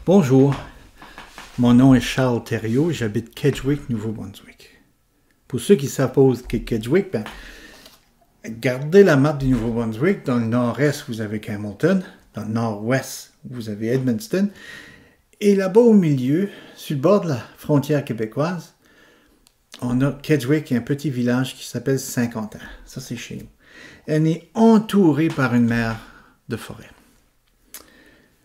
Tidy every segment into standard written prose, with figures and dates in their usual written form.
Bonjour, mon nom est Charles Thériault et j'habite Kedgwick, Nouveau-Brunswick. Pour ceux qui ne savent pas où est Kedgwick, gardez la map du Nouveau-Brunswick. Dans le nord-est, vous avez Hamilton. Dans le nord-ouest, vous avez Edmundston. Et là-bas au milieu, sur le bord de la frontière québécoise, on a Kedgwick, un petit village qui s'appelle Saint-Quentin. Ça, c'est chez nous. Elle est entourée par une mer de forêt.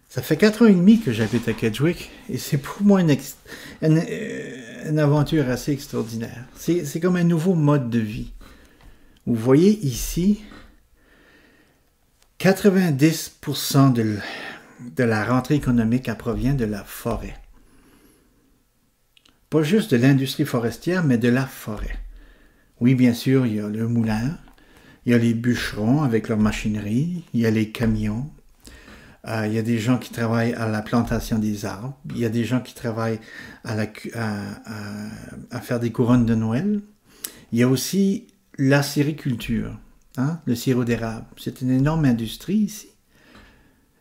Ça fait 4 ans et demi que j'habite à Kedgwick et c'est pour moi une aventure assez extraordinaire. C'est comme un nouveau mode de vie. Vous voyez ici, 90% de la rentrée économique provient de la forêt. Pas juste de l'industrie forestière, mais de la forêt. Oui, bien sûr, il y a le moulin, il y a les bûcherons avec leur machinerie, il y a les camions. Il y a des gens qui travaillent à la plantation des arbres. Il y a des gens qui travaillent à faire des couronnes de Noël. Il y a aussi la sériculture, le sirop d'érable. C'est une énorme industrie ici.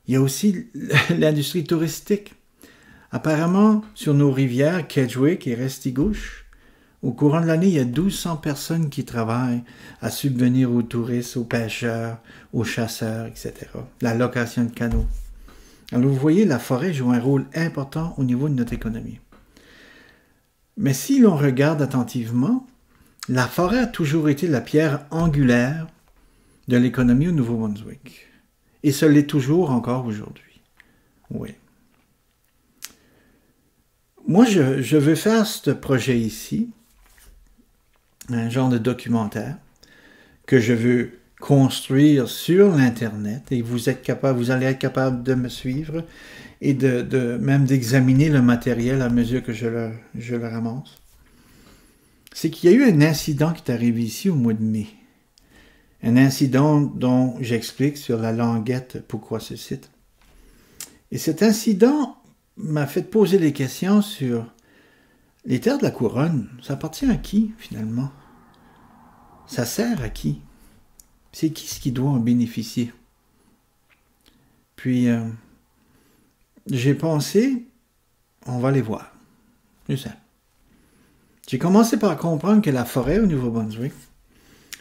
Il y a aussi l'industrie touristique. Apparemment, sur nos rivières, Kedgwick et Restigouche, au courant de l'année, il y a 1200 personnes qui travaillent à subvenir aux touristes, aux pêcheurs, aux chasseurs, etc. La location de canaux. Alors vous voyez, la forêt joue un rôle important au niveau de notre économie. Mais si l'on regarde attentivement, la forêt a toujours été la pierre angulaire de l'économie au Nouveau-Brunswick. Et ce l'est toujours encore aujourd'hui. Oui. Moi, je veux faire ce projet ici, un genre de documentaire que je veux construire sur l'Internet et vous allez être capable de me suivre et même d'examiner le matériel à mesure que je le ramasse. C'est qu'il y a eu un incident qui est arrivé ici au mois de mai. Un incident dont j'explique sur la languette pourquoi ce site. Et cet incident m'a fait poser des questions sur les terres de la couronne. Ça appartient à qui, finalement? Ça sert à qui? C'est qui doit en bénéficier? Puis, j'ai pensé, on va les voir. C'est ça. J'ai commencé par comprendre que la forêt au Nouveau-Brunswick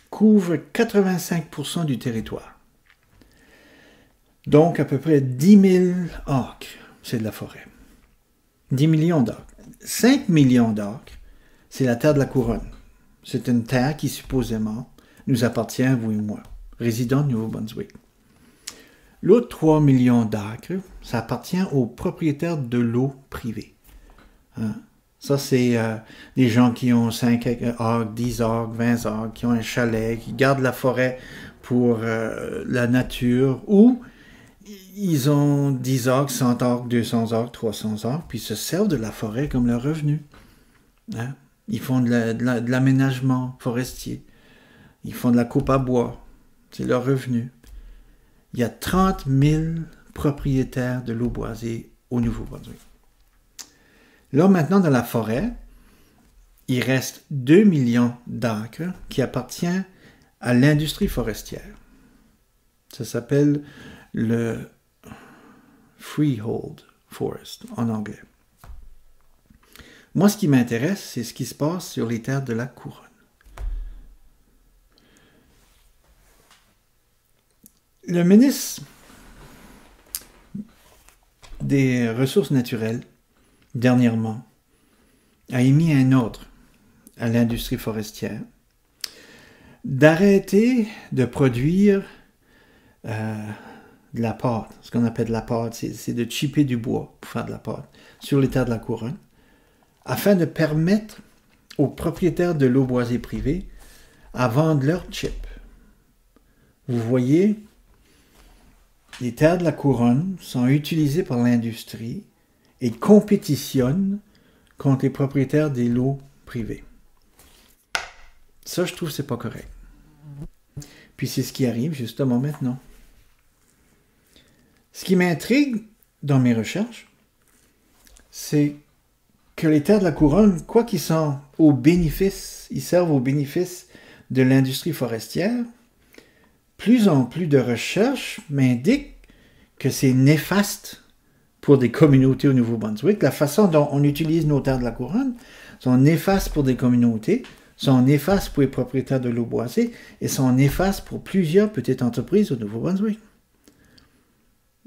couvre 85% du territoire. Donc, à peu près 10 000 acres, c'est de la forêt. 10 millions d'acres. 5 millions d'acres, c'est la terre de la couronne. C'est une terre qui, supposément, nous appartient, vous et moi, résidents de Nouveau-Brunswick. L'autre 3 millions d'acres, ça appartient aux propriétaires de l'eau privée. Ça, c'est des gens qui ont 5 acres, 10 acres, 20 acres, qui ont un chalet, qui gardent la forêt pour la nature, ou ils ont 10 acres, 100 acres, 200 acres, 300 acres, puis ils se servent de la forêt comme leur revenu. Ils font de l'aménagement forestier. Ils font de la coupe à bois. C'est leur revenu. Il y a 30 000 propriétaires de l'eau boisée au Nouveau-Brunswick. Là, maintenant, dans la forêt, il reste 2 millions d'acres qui appartiennent à l'industrie forestière. Ça s'appelle le freehold forest en anglais. Moi, ce qui m'intéresse, c'est ce qui se passe sur les terres de la couronne. Le ministre des Ressources naturelles, dernièrement, a émis un ordre à l'industrie forestière d'arrêter de produire de la pâte. Ce qu'on appelle de la pâte, c'est de chipper du bois pour faire de la pâte sur les terres de la couronne, afin de permettre aux propriétaires de l'eau boisée privée à vendre leurs chips. Vous voyez, les terres de la couronne sont utilisées par l'industrie et compétitionnent contre les propriétaires des lots privés. Ça, je trouve que c'est pas correct. Puis c'est ce qui arrive justement maintenant. Ce qui m'intrigue dans mes recherches, c'est que les terres de la couronne, quoi qu'ils sont au bénéfice, ils servent au bénéfice de l'industrie forestière, plus en plus de recherches m'indiquent que c'est néfaste pour des communautés au Nouveau-Brunswick. La façon dont on utilise nos terres de la couronne sont néfastes pour des communautés, sont néfastes pour les propriétaires de l'eau boisée et sont néfastes pour plusieurs petites entreprises au Nouveau-Brunswick.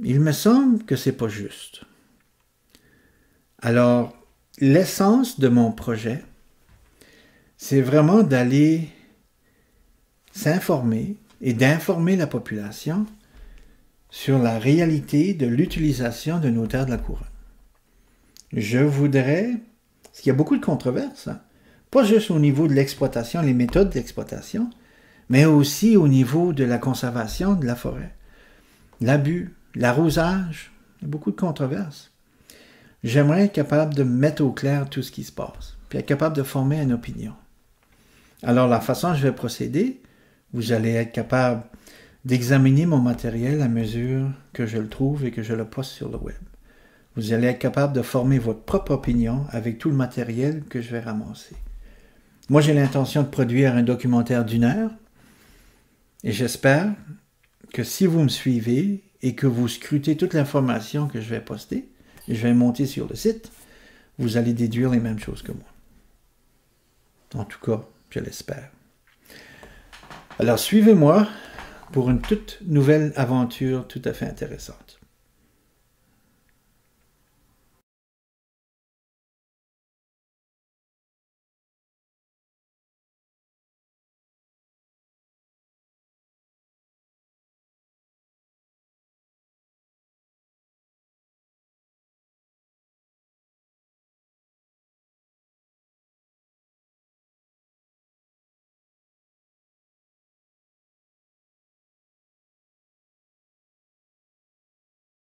Il me semble que c'est pas juste. Alors, l'essence de mon projet, c'est vraiment d'aller s'informer et d'informer la population sur la réalité de l'utilisation de nos terres de la couronne. Je voudrais, parce qu'il y a beaucoup de controverses, hein, pas juste au niveau de l'exploitation, les méthodes d'exploitation, mais aussi au niveau de la conservation de la forêt, l'abus, l'arrosage, il y a beaucoup de controverses. J'aimerais être capable de mettre au clair tout ce qui se passe, puis être capable de former une opinion. Alors, la façon dont je vais procéder, vous allez être capable d'examiner mon matériel à mesure que je le trouve et que je le poste sur le web. Vous allez être capable de former votre propre opinion avec tout le matériel que je vais ramasser. Moi, j'ai l'intention de produire un documentaire d'1 heure et j'espère que si vous me suivez et que vous scrutez toute l'information que je vais poster, et je vais monter sur le site, vous allez déduire les mêmes choses que moi. En tout cas, je l'espère. Alors, suivez-moi pour une toute nouvelle aventure tout à fait intéressante.